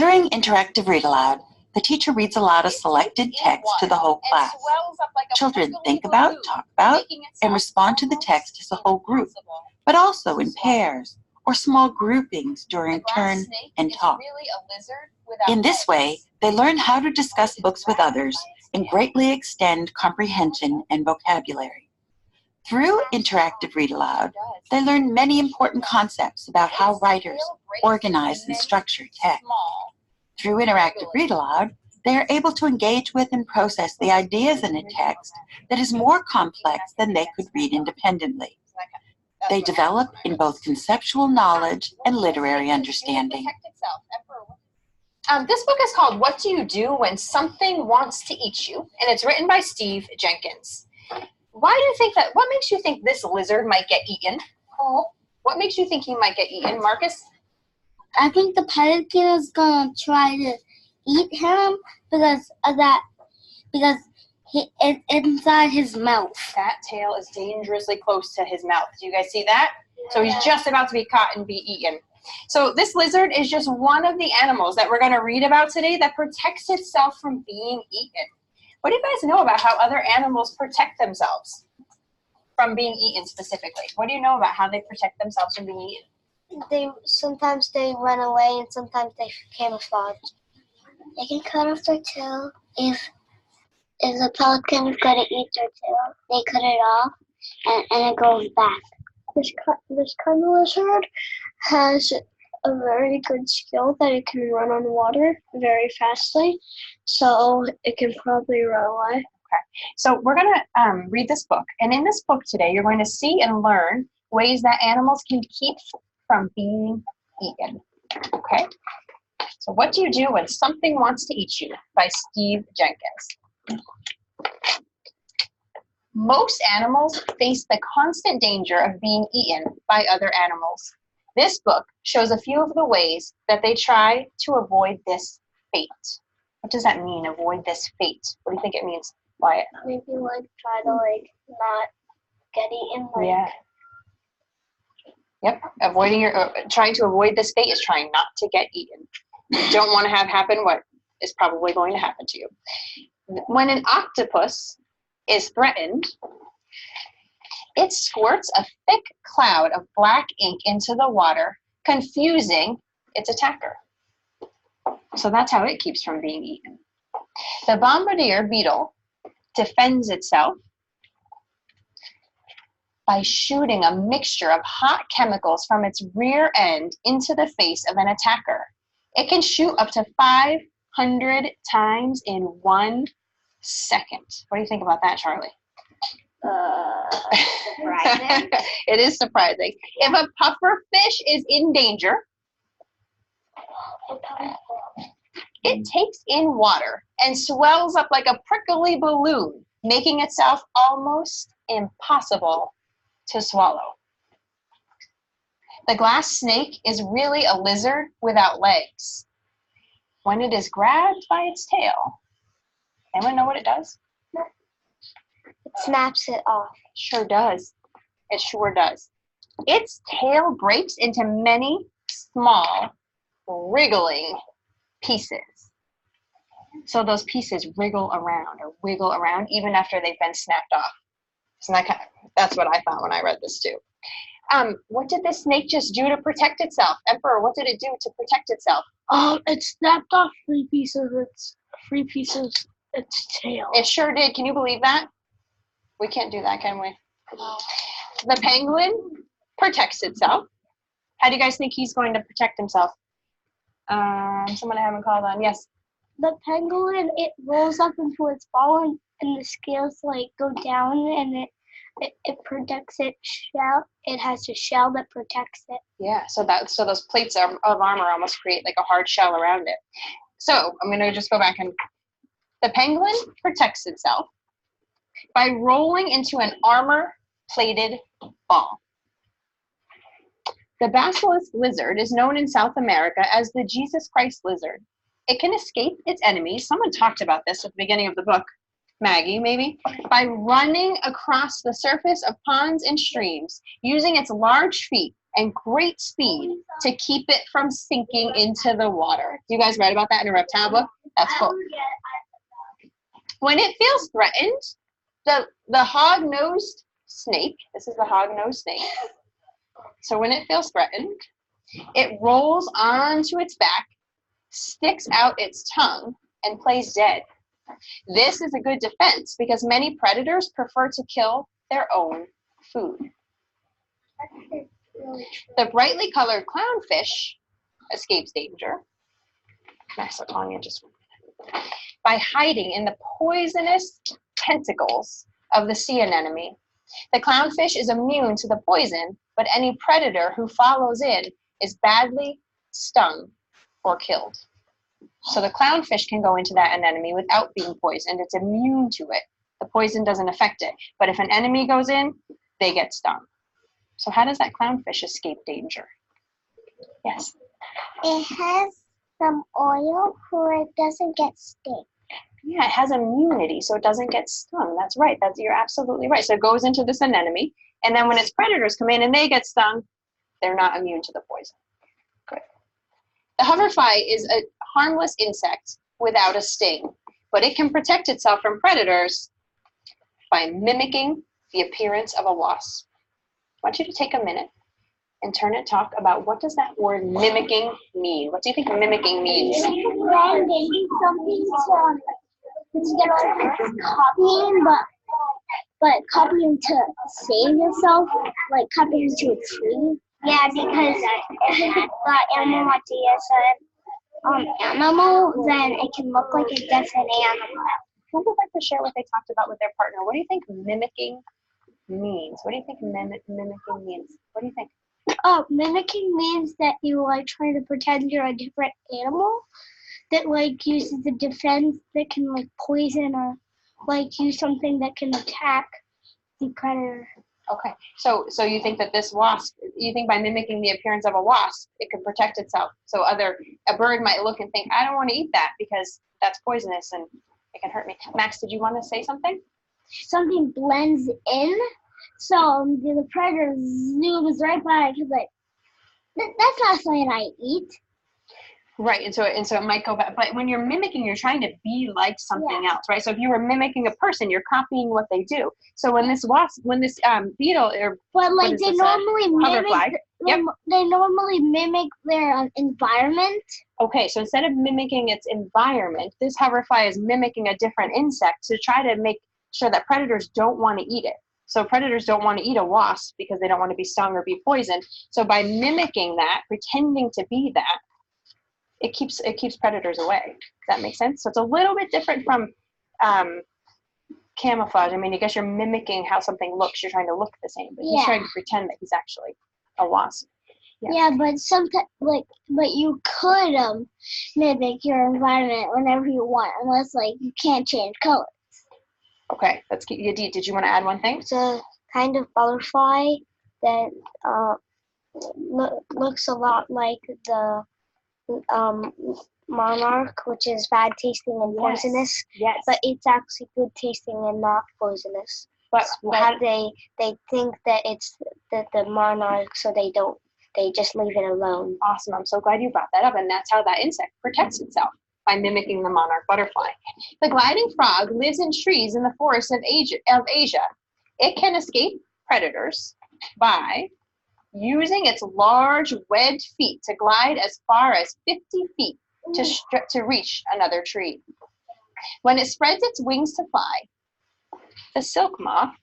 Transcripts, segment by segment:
During interactive read aloud, the teacher reads aloud a selected text to the whole class. Children think about, talk about, and respond to the text as a whole group, but also in pairs or small groupings during turn and talk. In this way, they learn how to discuss books with others and greatly extend comprehension and vocabulary. Through interactive read aloud, they learn many important concepts about how writers organize and structure text. Through interactive read aloud, they are able to engage with and process the ideas in a text that is more complex than they could read independently. They develop in both conceptual knowledge and literary understanding. This book is called What Do You Do When Something Wants to Eat You? And it's written by Steve Jenkins. Why do you think that? What makes you think this lizard might get eaten? Oh, what makes you think he might get eaten, Marcus? I think the pelican is gonna try to eat him because it's inside his mouth. That tail is dangerously close to his mouth. Do you guys see that? So he's just about to be caught and be eaten. So this lizard is just one of the animals that we're going to read about today that protects itself from being eaten. What do you guys know about how other animals protect themselves from being eaten specifically? What do you know about how they protect themselves from being eaten? Sometimes they run away and sometimes they camouflage. They can cut off their tail. If the pelican is going to eat their tail, they cut it off and it goes back. This kind of lizard has a very good skill that it can run on water very fastly, so it can probably run away. Okay, so we're going to read this book, and in this book today, you're going to see and learn ways that animals can keep from being eaten. Okay, so What Do You Do When Something Wants to Eat You by Steve Jenkins. Most animals face the constant danger of being eaten by other animals. This book shows a few of the ways that they try to avoid this fate. What does that mean, avoid this fate? What do you think it means, Wyatt? Maybe try to not get eaten. Yeah. Yep. Trying to avoid this fate is trying not to get eaten. You don't want to have happen what is probably going to happen to you. When an octopus is threatened, it squirts a thick cloud of black ink into the water, confusing its attacker. So that's how it keeps from being eaten. The bombardier beetle defends itself by shooting a mixture of hot chemicals from its rear end into the face of an attacker. It can shoot up to 500 times in 1 second. What do you think about that, Charlie? Surprising. It is surprising. If a puffer fish is in danger, it takes in water and swells up like a prickly balloon, making itself almost impossible to swallow. The glass snake is really a lizard without legs. When it is grabbed by its tail, anyone know what it does? It snaps it off. Sure does. It sure does. Its tail breaks into many small, wriggling pieces. So those pieces wriggle around or wiggle around even after they've been snapped off. So that's what I thought when I read this too. What did the snake just do to protect itself? Emperor, what did it do to protect itself? It snapped off three pieces its tail. It sure did. Can you believe that? We can't do that, can we? No. The penguin protects itself. How do you guys think he's going to protect himself? Someone I haven't called on. Yes. The penguin, it rolls up into its ball and the scales go down and it protects its shell. It has a shell that protects it. Yeah, so those plates of armor almost create like a hard shell around it. So I'm going to just go back and the penguin protects itself by rolling into an armor-plated ball. The basilisk lizard is known in South America as the Jesus Christ lizard. It can escape its enemies. Someone talked about this at the beginning of the book, Maggie maybe, by running across the surface of ponds and streams using its large feet and great speed to keep it from sinking into the water. You guys read about that in a reptile book? That's cool. When it feels threatened, the hog-nosed snake, this is the hog-nosed snake. So when it feels threatened, it rolls onto its back, sticks out its tongue, and plays dead. This is a good defense because many predators prefer to kill their own food. The brightly colored clownfish escapes danger. Can I start calling it just 1 minute? By hiding in the poisonous tentacles of the sea anemone. The clownfish is immune to the poison, but any predator who follows in is badly stung or killed. So the clownfish can go into that anemone without being poisoned. It's immune to it. The poison doesn't affect it. But if an enemy goes in, they get stung. So how does that clownfish escape danger? Yes? It has some oil so it doesn't get stung. Yeah, it has immunity, so it doesn't get stung. That's right. You're absolutely right. So it goes into this anemone, and then when its predators come in and they get stung, they're not immune to the poison. Good. The hoverfly is a harmless insect without a sting, but it can protect itself from predators by mimicking the appearance of a wasp. I want you to take a minute and turn and talk about what does that word mimicking mean? What do you think mimicking means? When they do something instead of copying, but copying to save yourself, like copying to a tree. Yeah, because if the animal wants to use an animal, then it can look like a different animal. Who would like to share what they talked about with their partner? What do you think mimicking means? What do you think mimicking means? What do you think? Mimicking means that you like try to pretend you're a different animal that like uses a defense that can like poison or like use something that can attack the predator. Okay, so you think that this wasp, you think by mimicking the appearance of a wasp, it can protect itself. So a bird might look and think, I don't want to eat that because that's poisonous and it can hurt me. Max, did you want to say something? Something blends in, so the predator zooms right by because like that's not something I eat. Right, and so it might go back. But when you're mimicking, you're trying to be like something else, right? So if you were mimicking a person, you're copying what they do. So when this beetle or but like they normally mimic, yep. They normally mimic their environment. Okay, so instead of mimicking its environment, this hoverfly is mimicking a different insect to try to make sure that predators don't want to eat it. So predators don't want to eat a wasp because they don't want to be stung or be poisoned. So by mimicking that, pretending to be that, it keeps predators away. Does that make sense? So it's a little bit different from camouflage. I mean, I guess you're mimicking how something looks. You're trying to look the same, but he's trying to pretend that he's actually a wasp. Yeah, but sometimes, but you could mimic your environment whenever you want, unless you can't change colors. Okay, let's keep you. Did you want to add one thing? It's a kind of butterfly that looks a lot like the monarch, which is bad tasting and poisonous. Yes. But it's actually good tasting and not poisonous. But they think that it's the monarch, so they just leave it alone. Awesome. I'm so glad you brought that up. And that's how that insect protects itself, by mimicking the monarch butterfly. The gliding frog lives in trees in the forests of Asia. It can escape predators by using its large webbed feet to glide as far as 50 feet to reach another tree. When it spreads its wings to fly, the silk moth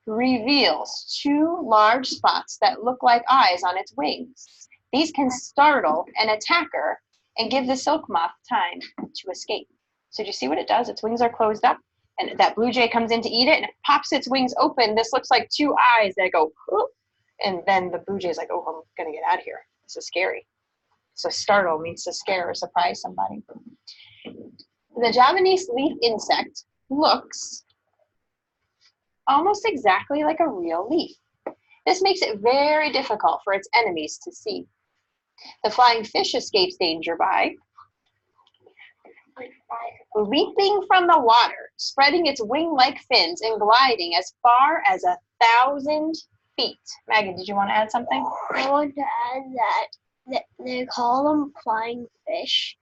reveals 2 large spots that look like eyes on its wings. These can startle an attacker and give the silk moth time to escape. So do you see what it does? Its wings are closed up, and that blue jay comes in to eat it, and it pops its wings open. This looks like 2 eyes that go, whoop, and then the blue jay's like, oh, I'm going to get out of here. This is scary. So startle means to scare or surprise somebody. The Javanese leaf insect looks almost exactly like a real leaf. This makes it very difficult for its enemies to see. The flying fish escapes danger by leaping from the water, spreading its wing-like fins, and gliding as far as 1,000 feet. Maggie, did you want to add something? I want to add that they call them flying fish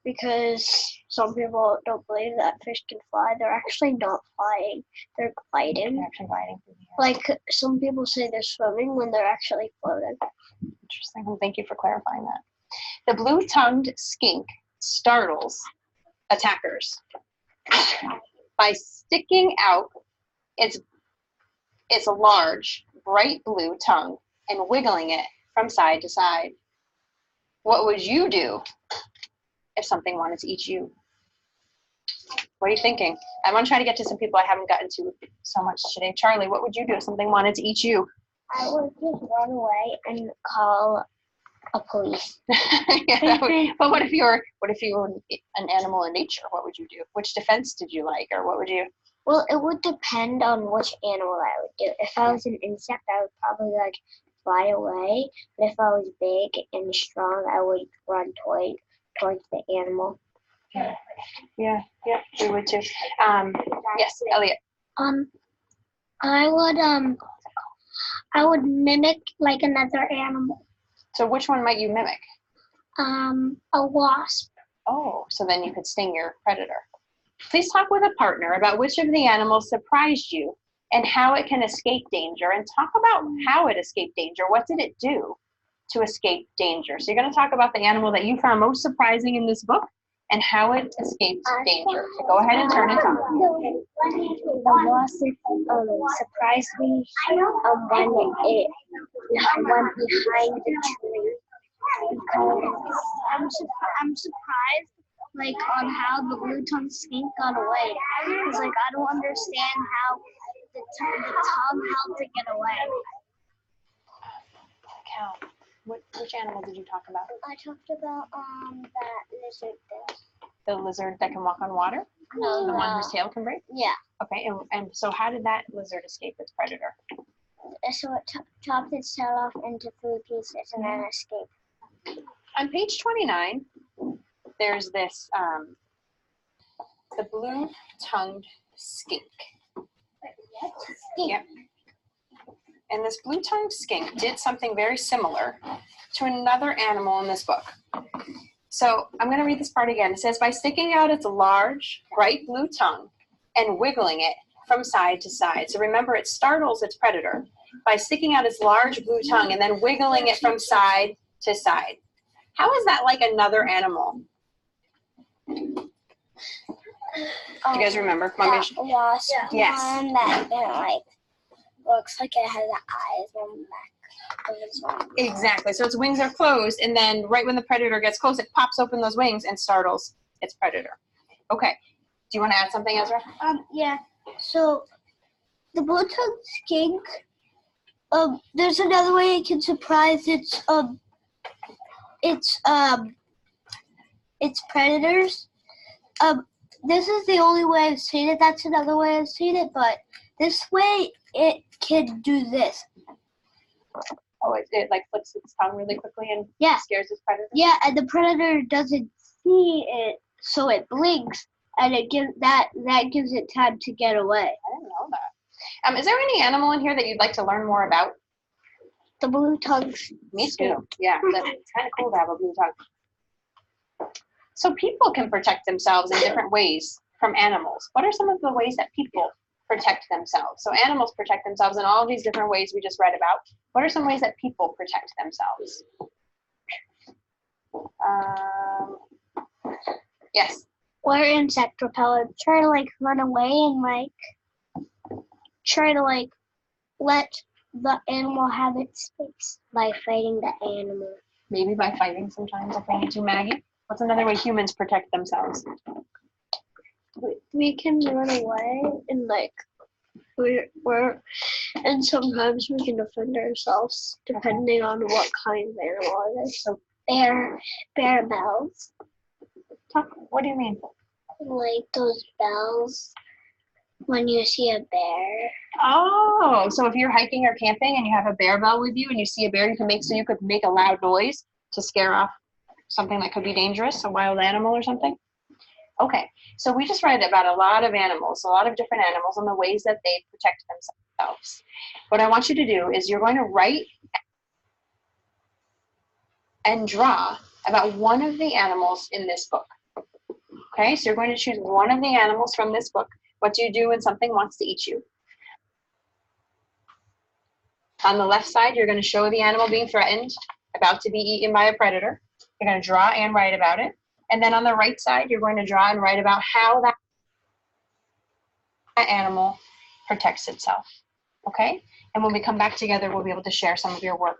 because some people don't believe that fish can fly. They're actually not flying. They're gliding. They're actually gliding through the air. Like some people say they're swimming when they're actually floating. Interesting. Well, thank you for clarifying that. The blue-tongued skink startles attackers by sticking out its large, bright blue tongue and wiggling it from side to side. What would you do if something wanted to eat you? What are you thinking? I want to try to get to some people I haven't gotten to so much today. Charlie, what would you do if something wanted to eat you? I would just run away and call a police. Yeah, but what if you were an animal in nature? What would you do? Which defense did you like, or what would you? Well, it would depend on which animal I would do. If I was an insect, I would probably like fly away. But if I was big and strong, I would run towards the animal. Yeah, we would too. Yes, Elliot. I would mimic like another animal. So which one might you mimic? A wasp. Oh, so then you could sting your predator. Please talk with a partner about which of the animals surprised you and how it can escape danger, and talk about how it escaped danger. What did it do to escape danger? So you're going to talk about the animal that you found most surprising in this book and how it escaped danger. So go ahead and turn and talk. The wasp surprised me when it went behind the tree. Because I'm surprised like on how the blue-tongued skink got away. Because like I don't understand how the tongue helped it get away. Cal, which animal did you talk about? I talked about that lizard thing. The lizard that can walk on water? No, the one whose tail can break? Yeah. Okay, and so how did that lizard escape its predator? So it chopped its tail off into 3 pieces and then escaped. On page 29, there's this, the blue-tongued skink. Yep. And this blue-tongued skink did something very similar to another animal in this book. So I'm going to read this part again. It says, by sticking out its large, bright blue tongue and wiggling it from side to side. So remember, it startles its predator by sticking out its large blue tongue and then wiggling it from side to side. How is that like another animal? You guys remember? That wasp Yes. one that like looks like it has eyes on the back of its wing. Exactly. So its wings are closed, and then right when the predator gets close, it pops open those wings and startles its predator. Okay. Do you want to add something, Ezra? Yeah. So the blue-tongued skink, there's another way it can surprise its predators. This is the only way I've seen it. That's another way I've seen it, but this way it can do this. Oh, it like flicks its tongue really quickly and scares its predator? Yeah, and the predator doesn't see it, so it blinks, and it gives it time to get away. I didn't know that. Is there any animal in here that you'd like to learn more about? The blue-tongued. Me too. Yeah, it's kind of cool to have a blue tongue. So people can protect themselves in different ways from animals. What are some of the ways that people protect themselves? So animals protect themselves in all of these different ways we just read about. What are some ways that people protect themselves? Yes. Wear insect repellent. Try to like run away and try to let the animal have its space by fighting the animal. Maybe by fighting sometimes if we need to. Maggie, what's another way humans protect themselves? We can run away and and sometimes we can defend ourselves depending on what kind of animal it is. So bear bells. What do you mean? Like those bells when you see a bear. Oh, so if you're hiking or camping and you have a bear bell with you and you see a bear, you could make a loud noise to scare off something that could be dangerous, a wild animal or something? Okay, so we just read about a lot of animals, a lot of different animals and the ways that they protect themselves. What I want you to do is you're going to write and draw about one of the animals in this book. Okay, so you're going to choose one of the animals from this book. What do you do when something wants to eat you? On the left side, you're going to show the animal being threatened, about to be eaten by a predator. You're going to draw and write about it. And then on the right side, you're going to draw and write about how that animal protects itself. Okay? And when we come back together, we'll be able to share some of your work.